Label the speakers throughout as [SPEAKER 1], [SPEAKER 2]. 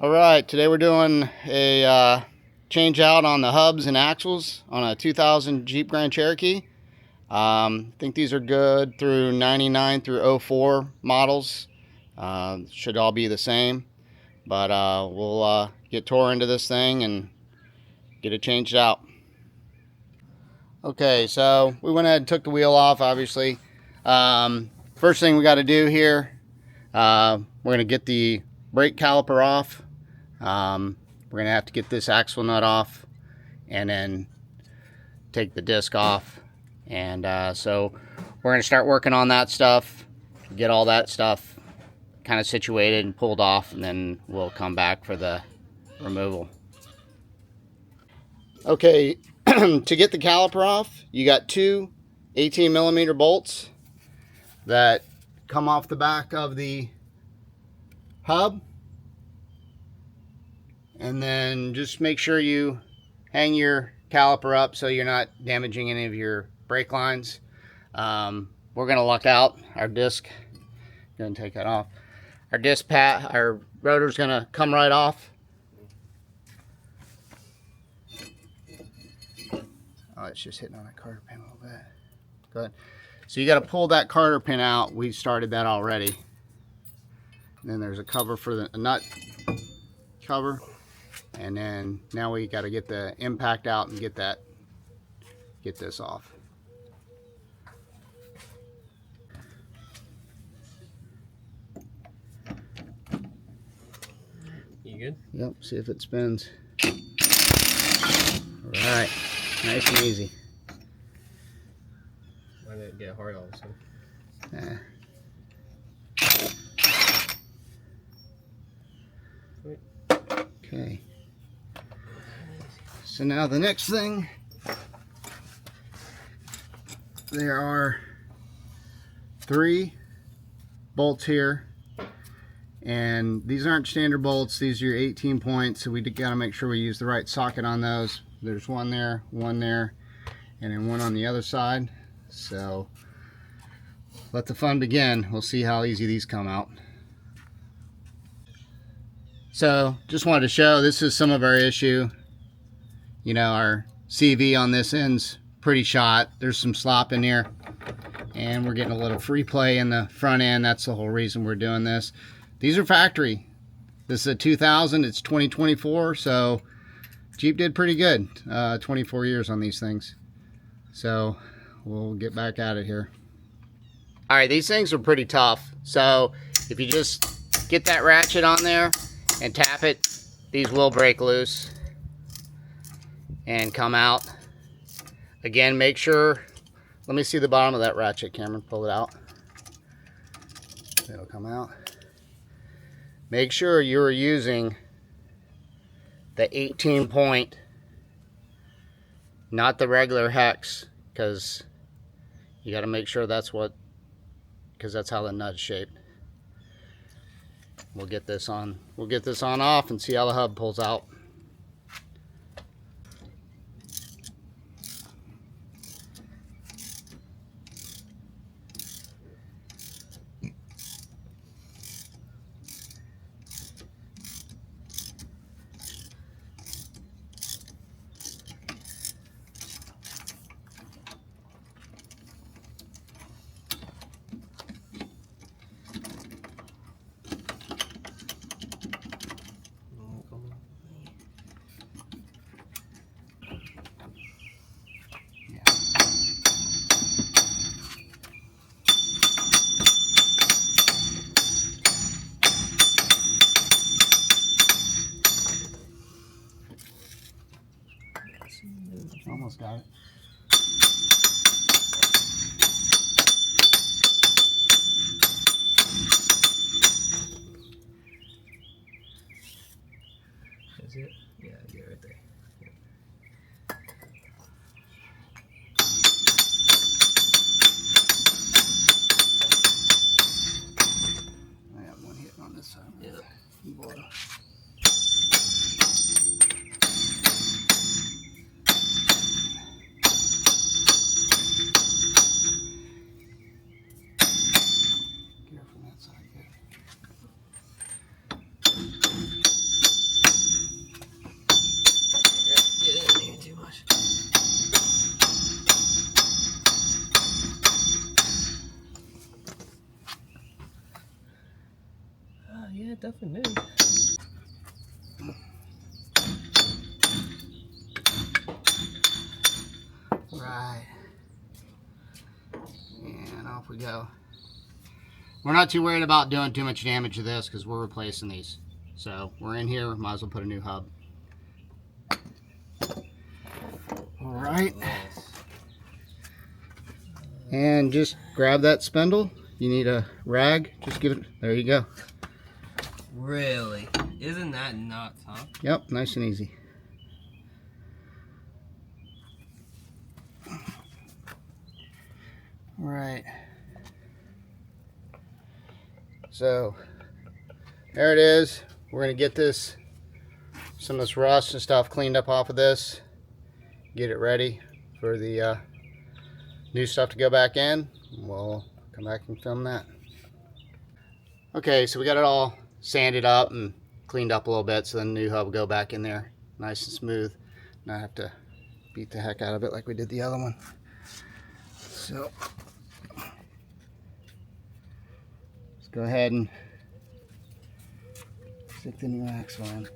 [SPEAKER 1] Alright, today we're doing a change out on the hubs and axles on a 2000 Jeep Grand Cherokee. I think these are good through 99 through 04 models. Should all be the same, but we'll get tore into this thing and get it changed out. Okay, so we went ahead and took the wheel off, obviously. First thing we got to do here, we're going to get the brake caliper off. We're going to have to get this axle nut off and then take the disc off. And so we're going to start working on that stuff, get all that stuff kind of situated and pulled off, and then we'll come back for the removal. Okay, to get the caliper off, you got two 18mm bolts that come off the back of the hub. And then just make sure you hang your caliper up so you're not damaging any of your brake lines. We're going to luck out our disc. Going to take that off. Our disc pad, our rotor's going to come right off. Oh, it's just hitting on that carter pin a little bit. Good. So you got to pull that carter pin out. We started that already. And then there's a cover for the nut cover. And then now we got to get the impact out and get this off.
[SPEAKER 2] You good?
[SPEAKER 1] Yep, see if it spins. Alright, nice and easy.
[SPEAKER 2] Why did it get hard all of a sudden?
[SPEAKER 1] Okay. So now the next thing, there are 3 bolts here, and these aren't standard bolts. These are your 18 points, so we got to make sure we use the right socket on those. There's one there, and then one on the other side. So let the fun begin. We'll see how easy these come out. So just wanted to show, this is some of our issue. You know, our CV on this end's pretty shot. There's some slop in here, and we're getting a little free play in the front end. That's the whole reason we're doing this. These are factory. This is a 2000, it's 2024, so Jeep did pretty good. 24 years on these things. So we'll get back at it here. All right, these things are pretty tough. So if you just get that ratchet on there and tap it, these will break loose and come out. Again, make sure, let me see the bottom of that ratchet, Cameron, pull it out. It'll come out. Make sure you're using the 18 point, not the regular hex, because you got to make sure that's what, because that's how the nut's shaped. We'll get this on off and see how the hub pulls out. Almost got it.
[SPEAKER 2] Is it? Yeah, get it right there.
[SPEAKER 1] I have one hitting on this side.
[SPEAKER 2] Yeah.
[SPEAKER 1] Right. And off we go. We're not too worried about doing too much damage to this because we're replacing these. So we're in here, might as well put a new hub. All right. And just grab that spindle. You need a rag, just give it, there you go.
[SPEAKER 2] Really? Isn't that nuts, huh?
[SPEAKER 1] Yep, nice and easy. All right. So there it is. We're gonna get this, some of this rust and stuff cleaned up off of this. Get it ready for the new stuff to go back in. We'll come back and film that. Okay, so we got it all sanded up and cleaned up a little bit, so then the new hub will go back in there nice and smooth. Not have to beat the heck out of it like we did the other one. So let's go ahead and stick the new axle in.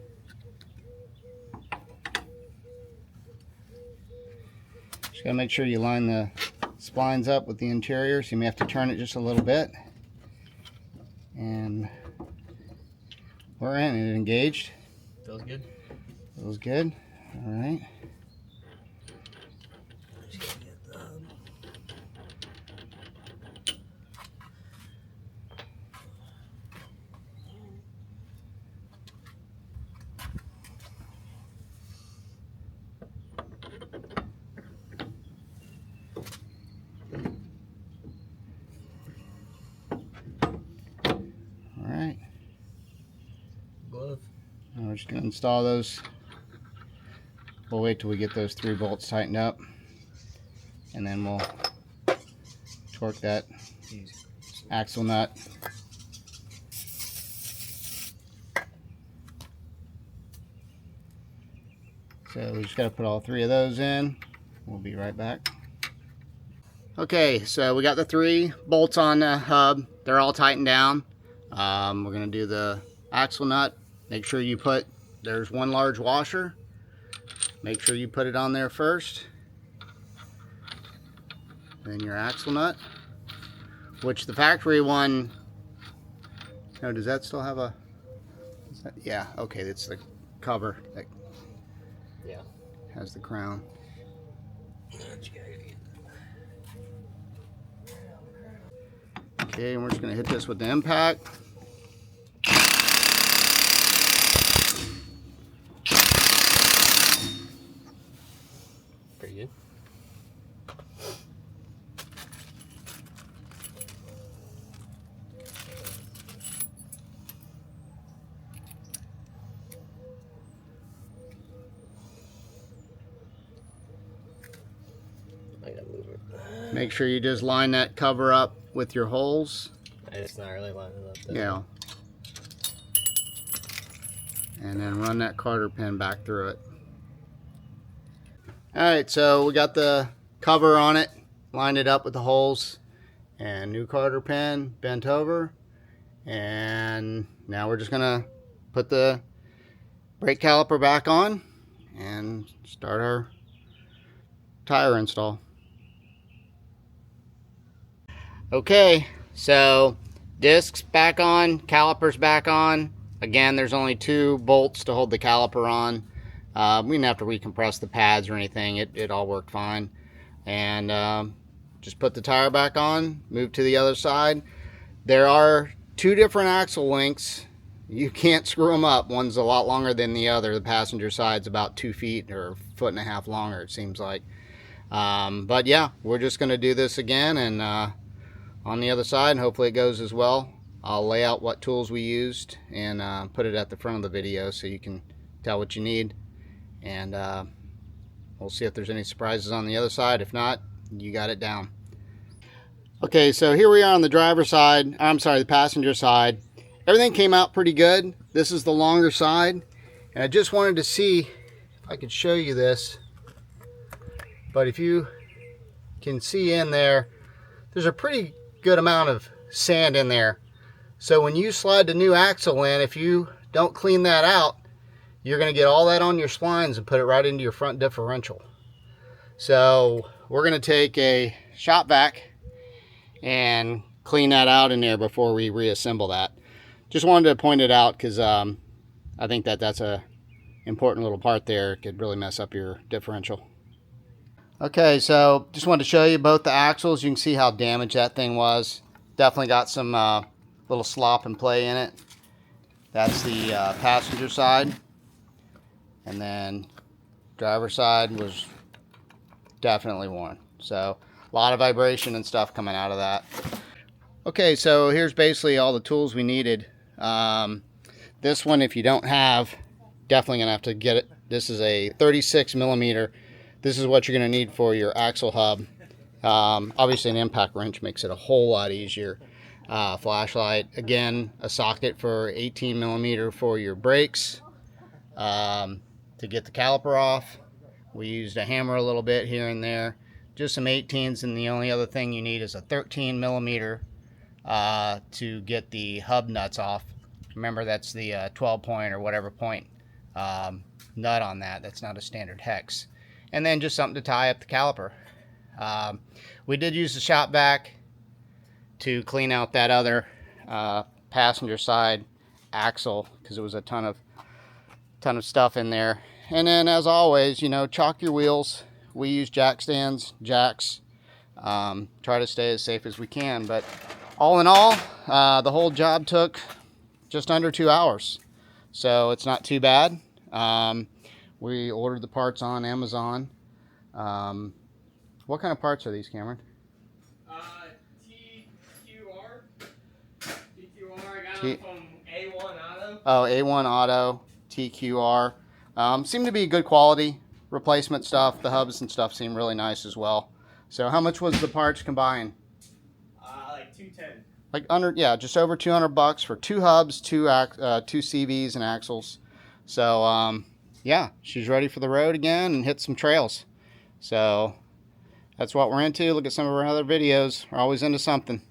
[SPEAKER 1] Just gotta make sure you line the splines up with the interior, so you may have to turn it just a little bit. And we're in it, engaged.
[SPEAKER 2] Feels good.
[SPEAKER 1] Feels good. All right.
[SPEAKER 2] Glove.
[SPEAKER 1] We're just going to install those. We'll wait till we get those 3 bolts tightened up, and then we'll torque that axle nut. So we just got to put all 3 of those in. We'll be right back. Okay, so we got the 3 bolts on the hub. They're all tightened down. We're going to do the axle nut. Make sure you put, there's 1 large washer. Make sure you put it on there first. Then your axle nut, which the factory one, no, does that still have a, yeah, okay, that's the cover that has the crown. Okay, and we're just going to hit this with the impact.
[SPEAKER 2] Pretty good. I gotta move it.
[SPEAKER 1] Make sure you just line that cover up with your holes.
[SPEAKER 2] It's not really lining up though.
[SPEAKER 1] Yeah. And then run that cotter pin back through it. Alright, so we got the cover on it, lined it up with the holes, and new cotter pin bent over. And now we're just gonna put the brake caliper back on and start our tire install. Okay, so discs back on, calipers back on. Again, there's only 2 bolts to hold the caliper on. We didn't have to recompress the pads or anything. It all worked fine. And just put the tire back on, move to the other side. There are 2 different axle links. You can't screw them up. One's a lot longer than the other. The passenger side's about 2 feet or 1.5 feet longer, it seems like. But yeah, we're just going to do this again and on the other side, and hopefully it goes as well. I'll lay out what tools we used and put it at the front of the video so you can tell what you need. And we'll see if there's any surprises on the other side. If not, you got it down. Okay, so here we are on the driver's side. I'm sorry, the passenger side. Everything came out pretty good. This is the longer side. And I just wanted to see if I could show you this. But if you can see in there, there's a pretty good amount of sand in there. So when you slide the new axle in, if you don't clean that out, you're going to get all that on your splines and put it right into your front differential. So we're going to take a shop vac and clean that out in there before we reassemble that. Just wanted to point it out because I think that's a important little part there. It could really mess up your differential. Okay, so just wanted to show you both the axles. You can see how damaged that thing was. Definitely got some little slop and play in it. That's the passenger side. And then driver side was definitely worn. So a lot of vibration and stuff coming out of that. Okay, so here's basically all the tools we needed. This one, if you don't have, definitely gonna have to get it. This is a 36 millimeter. This is what you're gonna need for your axle hub. Obviously an impact wrench makes it a whole lot easier. Flashlight, again, a socket for 18 millimeter for your brakes. To get the caliper off, we used a hammer a little bit here and there. Just some 18s, and the only other thing you need is a 13 millimeter to get the hub nuts off. Remember, that's the 12 point or whatever point nut on that. That's not a standard hex. And then just something to tie up the caliper. We did use the shop vac to clean out that other passenger side axle because it was a ton of stuff in there. And then, as always, you know, chalk your wheels. We use jack stands, jacks. Try to stay as safe as we can. But all in all, the whole job took just under 2 hours. So it's not too bad. We ordered the parts on Amazon. What kind of parts are these, Cameron?
[SPEAKER 2] TQR. I got them from A1 Auto.
[SPEAKER 1] Oh, A1 Auto, TQR. Seem to be good quality replacement stuff. The hubs and stuff seem really nice as well. So how much was the parts combined?
[SPEAKER 2] Like 210.
[SPEAKER 1] Like under, yeah, just over $200 for 2 hubs, 2 CVs and axles. So yeah, she's ready for the road again and hit some trails. So that's what we're into. Look at some of our other videos. We're always into something.